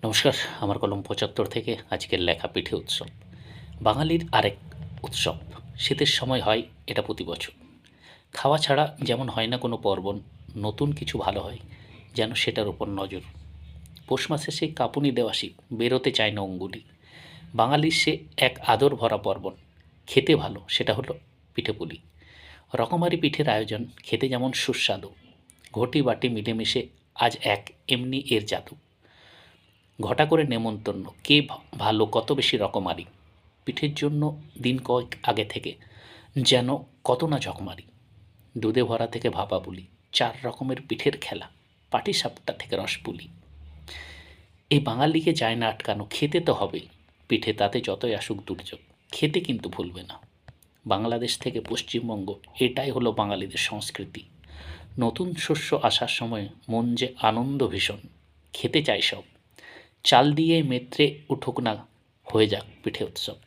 নমস্কার, আমার কলম ৭৫ থেকে আজকের লেখা পিঠে উৎসব। বাঙালির আরেক উৎসব। শীতের সময় হয় এটা প্রতি বছর। খাওয়া ছাড়া যেমন হয় না কোনো পার্বণ, নতুন কিছু ভালো হয় যেন সেটার ওপর নজর। পৌষ মাসে সেই কাঁপুনি দেওয়া শীত, বেরোতে চায় না অঙ্গুলি। বাঙালির সে এক আদর ভরা পার্বণ, খেতে ভালো সেটা হলো পিঠেপুলি। রকমারি পিঠের আয়োজন, খেতে যেমন সুস্বাদু। ঘটি বাটি মিলেমিশে আজ এক এমনি এর জাদু। ঘটা করে নেমন্তন্ন, কে ভালো কত বেশি রকমারি। পিঠের জন্য দিন কয়েক আগে থেকে যেন কত না ঝকমারি। দুধে ভরা থেকে ভাপা পুলি, ৪ রকমের পিঠের খেলা, পাটিসাপটা থেকে রসপুলি। এই বাঙালিকে যায় না আটকানো, খেতে তো হবেই। পিঠে তাতে যতই আসুক দুর্যোগ, খেতে কিন্তু ভুলবে না। বাংলাদেশ থেকে পশ্চিমবঙ্গ, এটাই হলো বাঙালিদের সংস্কৃতি। নতুন শস্য আসার সময় মন যে আনন্দ ভীষণ, খেতে চায় সব। চাল দিয়ে মেত্রে উঠুক না, হয়ে যাক পিঠে উৎসব।